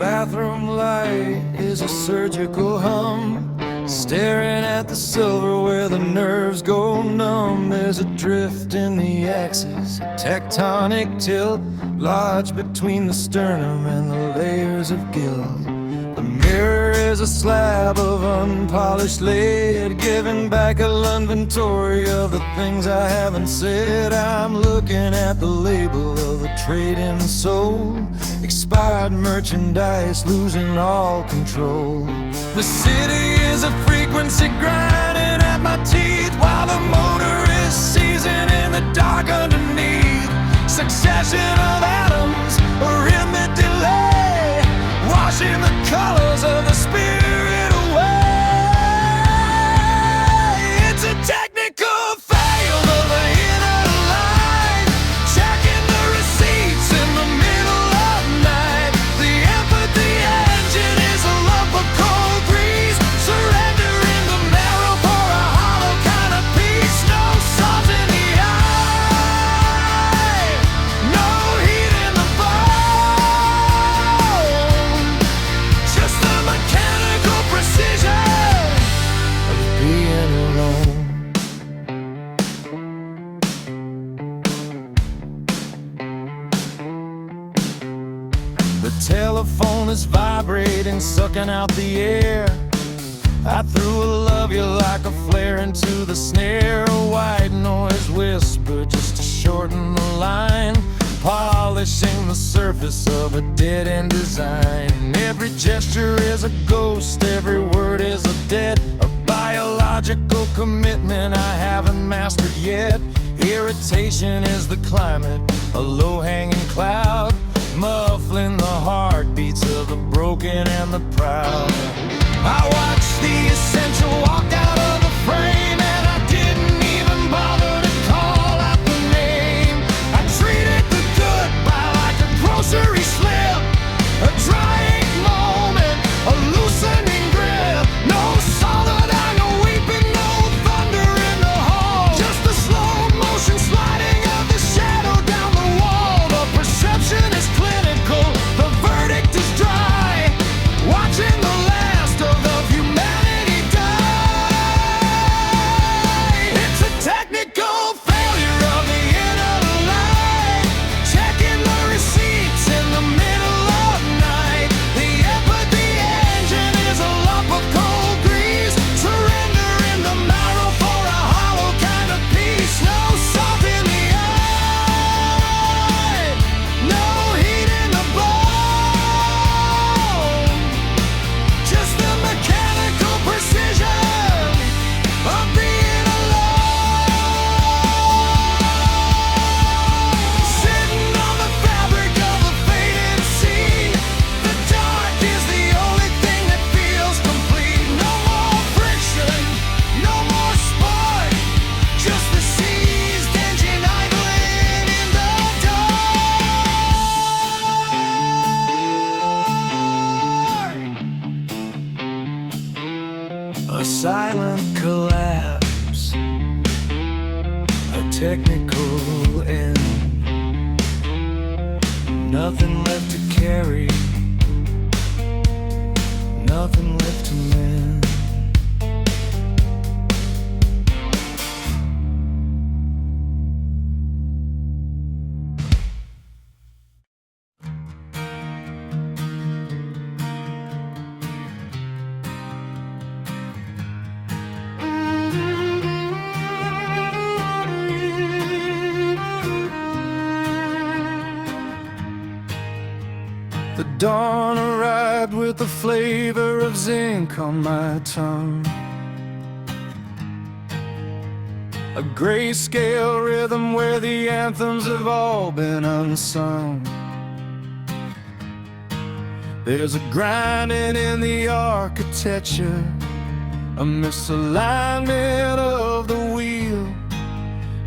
bathroom light is a surgical hum, staring at the silver where the nerves go numb. There's a drift in the axis, a tectonic tilt, lodged between the sternum and the layers of guilt. The mirror is a slab of unpolished lead, giving back a inventory of the things I haven't said. I'm looking at the label of a trade-in soul, expired merchandise, losing all control. The city is a frequency grinding at my teeth, while the motor is seizing in the dark underneath. Succession of atoms, a rhythmic delay, washing the colors of the spirit away. It's a technical fail of the inner line, checking the receipts in the middle of night. The empathy engine is a lump of cold grease, surrendering the marrow for a hollow kind of peace. No salt in the eye, no heat in the bone, just the mechanical precision of being alone. The telephone is vibrating, sucking out the air. I threw a love you like a flare into the snare. A white noise whisper just to shorten the line, polishing the surface of a dead-end design. Every gesture is a ghost, every word is a debt, a biological commitment I haven't mastered yet. Irritation is the climate, a low-hanging cloud, muffling the heartbeats of the broken and the proud. I watched the essential walk out of the frame, and I didn't even bother to call out the name. I treated the goodbye like a grocery slip, a drying moment, a loosening grip. No solid eye, no weeping, no thunder in the hall, just the slow motion sliding of the shadow down the wall. The perception is clinical, the verdict is dry, watching the last of humanity die. It's a technical failure of the inner line, checking the receipts in the middle of night. The empathy engine is a lump of cold grease, surrendering the marrow for a hollow kind of peace. No salt in the eye, no heat in the bone, just the mechanical precision of being alone. Sitting on the fabric of a faded sea, the dark is the only thing that feels complete. No more friction, no more spark, just the seized engine idling in the dark. A silent collapse, a technical end, nothing left to carry, nothing left to mend. The dawn arrived with the flavor of zinc on my tongue, a grayscale rhythm where the anthems have all been unsung. There's a grinding in the architecture, a misalignment of the wheel,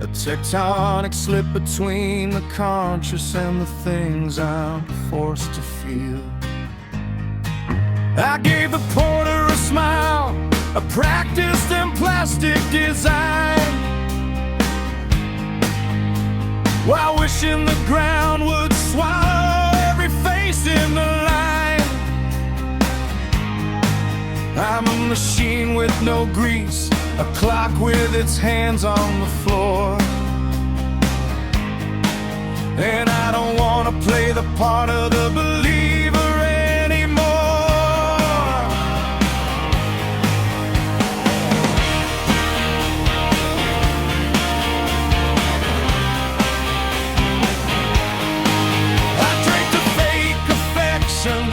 a tectonic slip between the conscious and the things I'm forced to feel. I gave the porter a smile, a practiced in plastic design, while wishing the ground would swallow every face in the line. I'm a machine with no grease, a clock with its hands on the floor. And I don't wanna play the part of the believer anymore. I drink the fake affection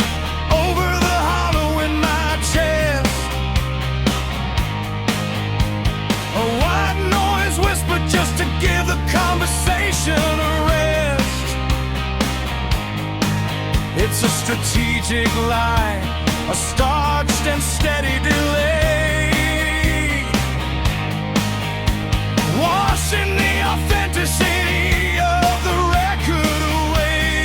over the hollow in my chest. A white noise whisper just to give the conversation a rest. It's a strategic lie, a starched and steady delay, washing the authenticity of the record away.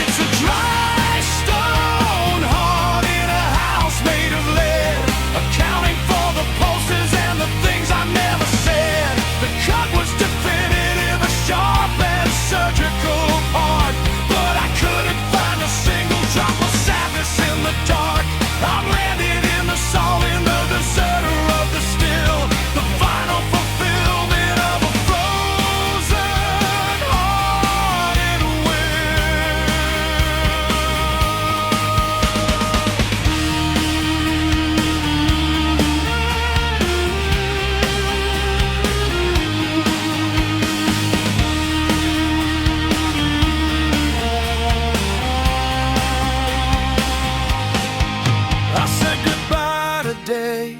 It's a dry stone heart in a house made of lead, accounting for the pulses and the things I never said. The cut was definitive, a sharp and surgical part, but I couldn't find a single drop of sadness in the dark. I'm landed in the salt, in the deserter of the still, the final fulfillment of a frozen hearted will. I said goodbye today,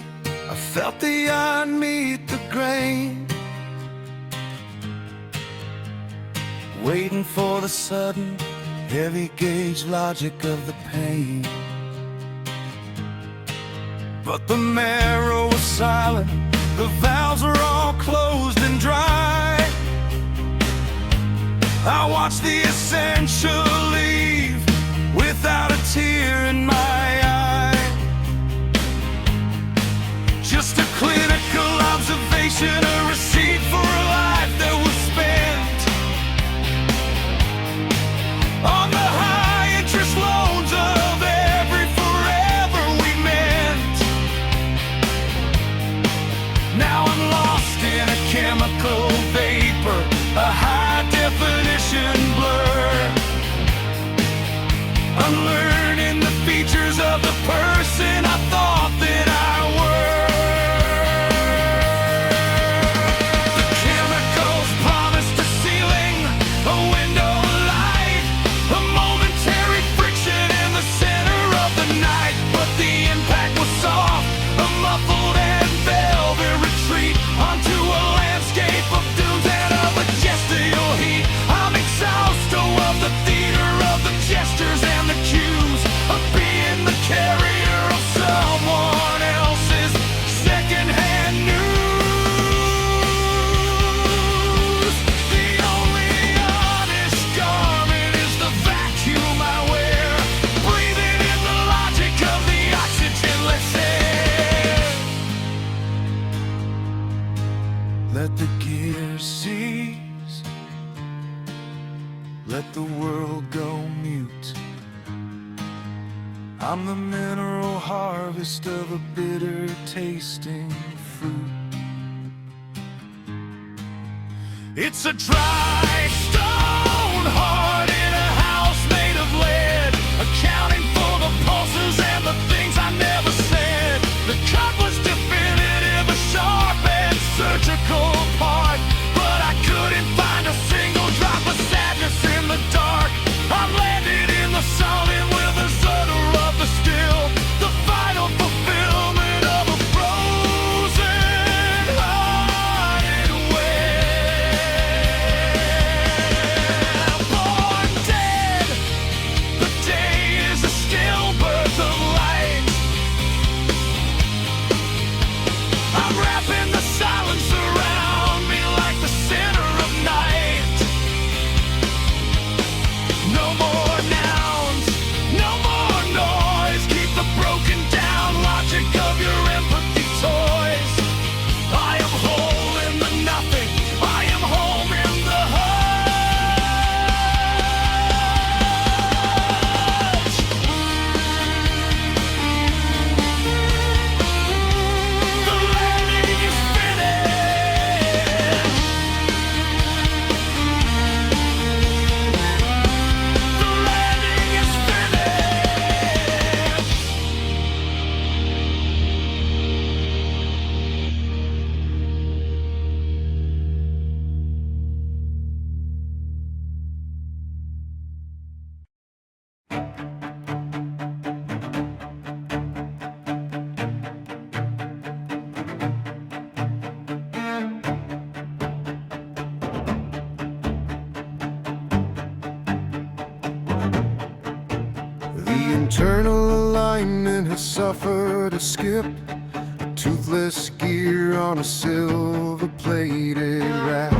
I felt the iron meet the grain, waiting for the sudden, heavy gauge logic of the pain. But the marrow was silent, the valves were all closed and dry. I watched the essential leave without a tear in my eye. Just a clinical observation, a receipt for a life that was spent on the high interest loans of every forever we meant. Now I'm lost in a chemical vapor, a high definition blur, unlearning the features of the person I thought that I were. The chemicals promised a ceiling, a window of light, a momentary friction in the center of the night. But the impact was soft, a muffled and velvet retreat onto a landscape of dunes and of a gestial heat. I'm exhausted of the theater of the gestures and the cues of being the carrier of someone else's secondhand news. The only honest garment is the vacuum I wear, breathing in the logic of the oxygenless air. Let the gears cease, let the world go mute. I'm the mineral harvest of a bitter tasting fruit. It's a dry stone heart in a house made of lead, accounting for the pulses and the things I never said. The cut was definitive, a sharp and surgical part, but I couldn't find a single drop of sadness in the dark. I'm landed in the solid with a zuther of the still, the final fulfillment of a frozen hearted will. Boy, Internal alignment has suffered a skip. Toothless gear on a silver-plated rack.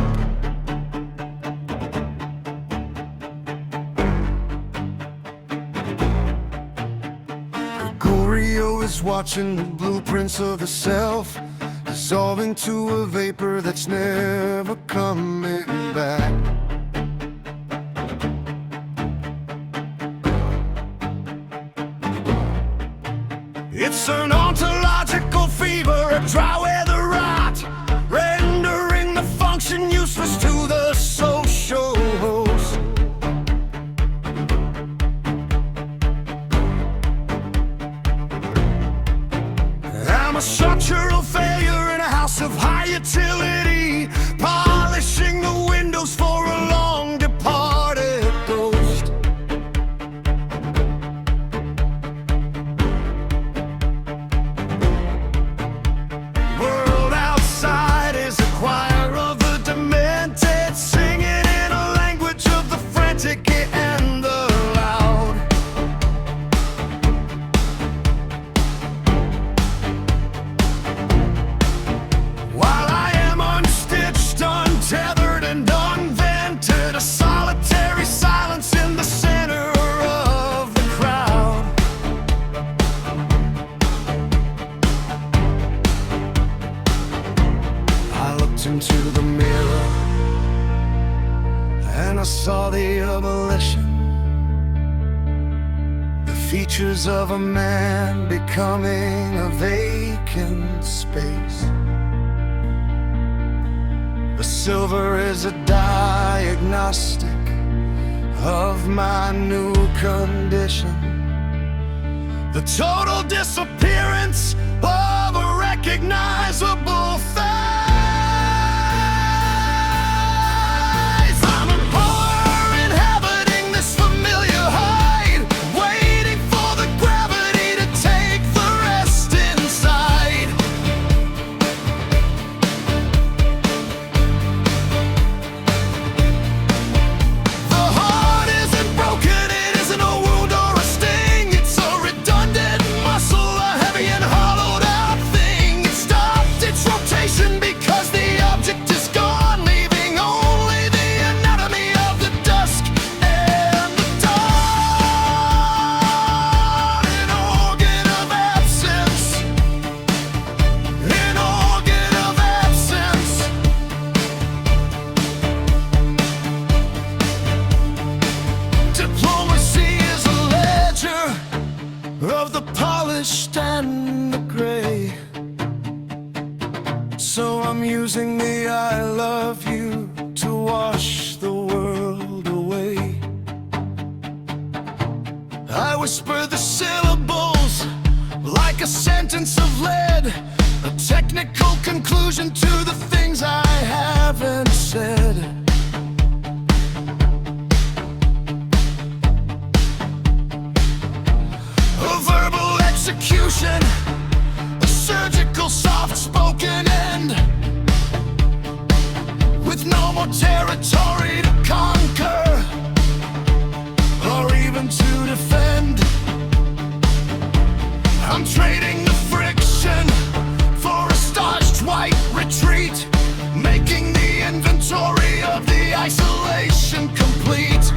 Gregorio is watching the blueprints of the self dissolving to a vapor that's never coming back. It's an ontological fever, a dry weather rot, rendering the function useless to the social host. I'm a structural failure in a house of high utility, polishing the windows for a long departed ghost. World outside is a choir of the demented, singing in a language of the frantic and the loud. While I am unstitched, untethered, and unvented, a solitary silence in the center of the crowd. I looked into the mirror and I saw the abolition, the features of a man becoming a vacant space. The silver is a diagnostic of my new condition, the total disappearance of a recognizable face. I'm a horror inhabiting this familiar hide, waiting for the gravity to take the rest inside. The heart isn't broken, it isn't a wound or a sting. It's a redundant muscle, a heavy and hollowed out thing. It stopped its rotation because the object is gone, leaving only the anatomy of the dusk and the dawn. An organ of absence, an organ of absence. Diplomacy is a ledger of the polished and the gray. So I'm using the I love you to wash the world away. I whisper the syllables like a sentence of lead, a technical conclusion to the things I haven't said. A verbal execution, a surgical soft-spoken end, with no more territory to conquer or even to defend. I'm trading the friction for a starched white retreat, making the inventory of the isolation complete.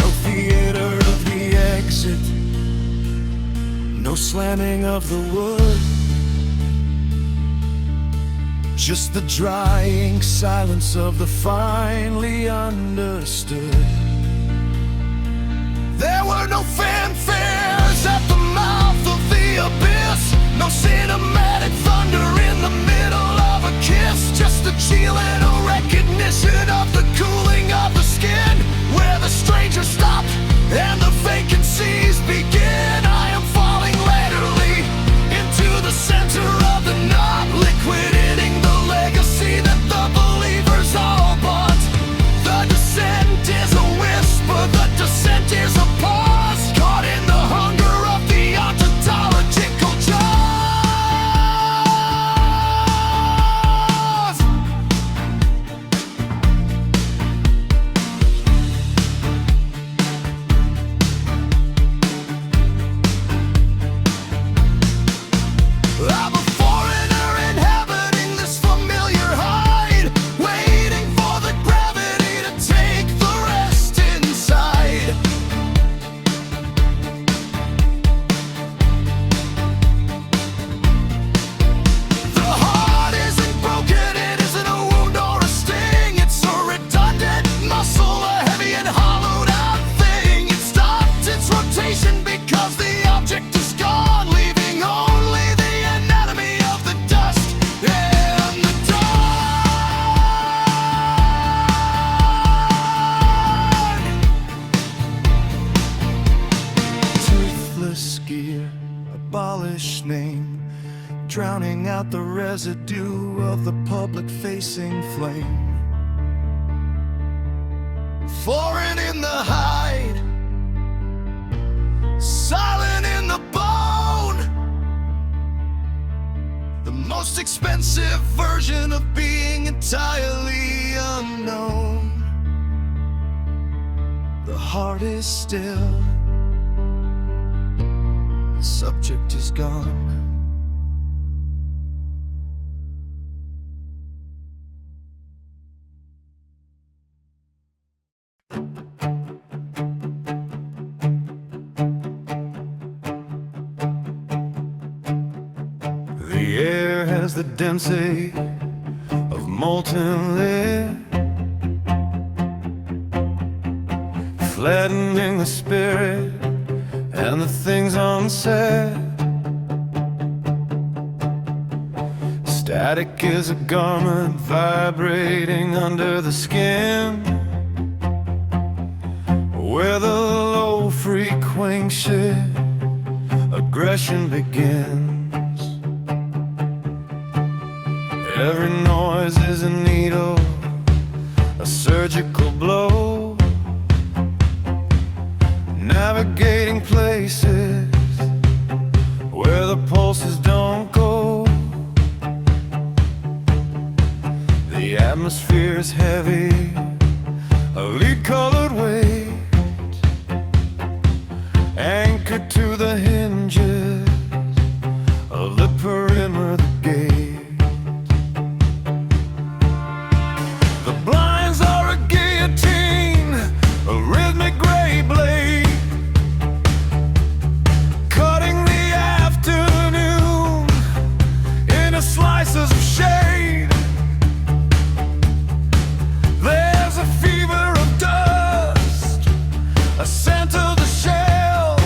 No theater of the exit, no slamming of the wood, just the drying silence of the finally understood. There were no fanfares at the mouth of the abyss, no cinematic thunder in the middle of a kiss, just a chill and a recognition of the cooling of the skin, where the strangers stop and the vacancies begin. I am falling laterally into the center of the knot, liquidating the legacy that the believers all bought. The descent is a whisper, the descent is a pause, caught in the hunger of the ontological jaws. station because the object is gone, leaving only the anatomy of the dust and the dark. Toothless gear, abolished name, drowning out the residue of the public-facing flame. Foreign in the hide, silent in the bone, the most expensive version of being entirely unknown. The heart is still, the subject is gone. The air has the density of molten lead, flattening the spirit and the things unsaid. Static is a garment vibrating under the skin, where the low frequency aggression begins. Every noise is a needle, a surgical blow, navigating places where the pulses don't go. The atmosphere is heavy, a lead-colored weight, anchored to the hinges of the perimeter of the gate. The blinds are a guillotine, a rhythmic gray blade, cutting the afternoon into slices of shade. There's a fever of dust, a scent of the shelf,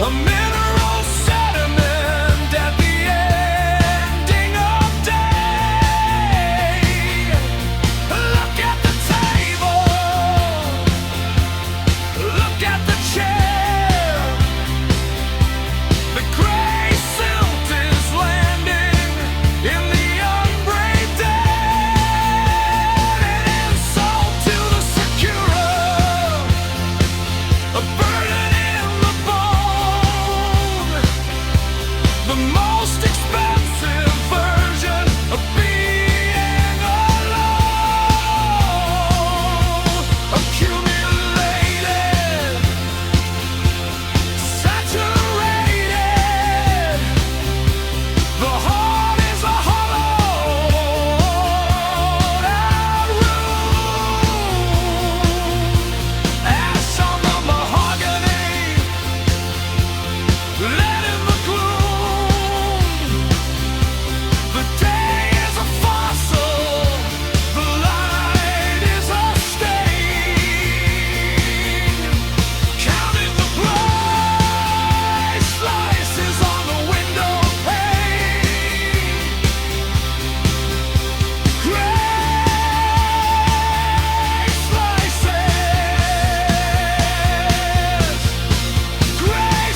a mineral sediment at the ending of day. Look at the table, look at the chair. The gray silt is landing in the unbraid dead. An insult to the securer, a burden in the bone. The most expensive version of being alone. Accumulated, saturated. The heart is a hollowed out room. Ash on the mahogany, lead in the gloom. The day is a fossil, the light is a stain. Counting the price slices on the window pane. Gray slices, gray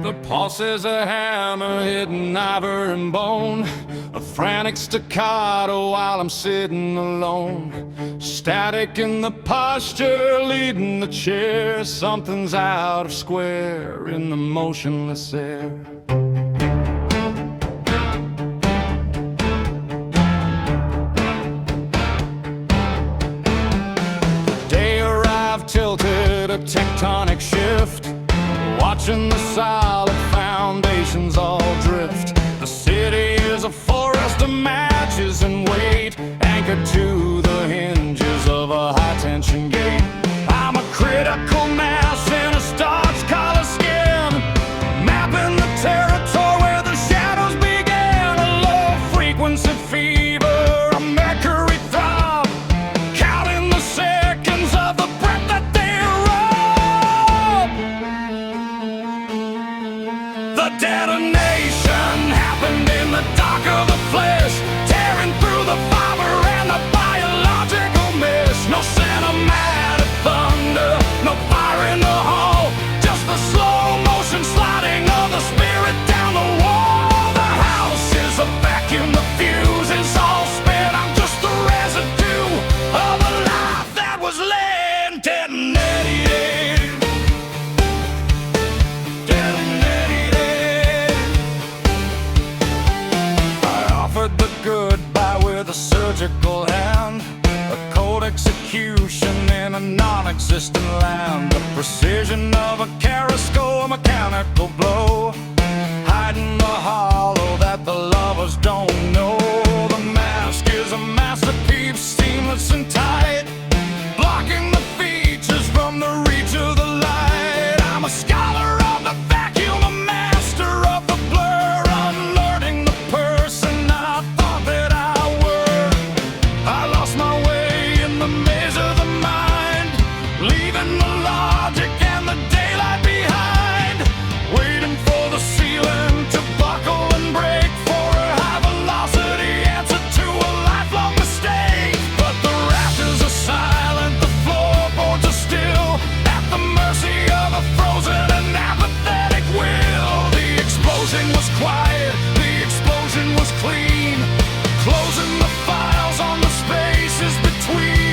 The pulse is a hammer hitting ivory and bone, a frantic staccato while I'm sitting alone. Static in the posture, leading the chair. Something's out of square in the motionless air. The day arrived tilted, a tectonic shift. Watching the solid foundations all drift. The city is a forest of matches and weight, anchored to the hinges of a high-tension gate. I'm a critical mass in a starch collar skin, mapping the territory where the shadows began. A low-frequency fever, a mercury throb, counting the seconds of the breath that they rob. The detonation happened in the dark of the flesh, tearing through the fiber and the biological mesh. No cinematic thunder, no fire in the hall, just the slow motion sliding of the spirit down the wall. The house is a vacuum, the fuse is all spent. I'm just the residue of a life that was laying detonated. I offered the goodbye with a surgical hand, a cold execution in a non-existent land. The precision of a Carrasco, a mechanical blow, hiding the hollow that the lovers don't know. The mask is a masterpiece, seamless and tight, blocking the features from the reach of the light. I'm a scholar of the vacuum, a master of the blur, unlearning the person I thought that I were. I lost my way in the maze of the mind, leaving the logic and the daylight behind, waiting for the ceiling to buckle and break for a high velocity answer to a lifelong mistake. But the rafters are silent, the floorboards are still, at the mercy of a frozen and apathetic will. The explosion was quiet, the explosion was clean, closing the files on the spaces between.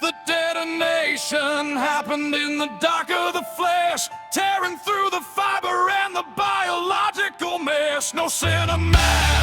The detonation happened in the dark of the flesh, tearing through the fiber and the biological mesh. No cinematic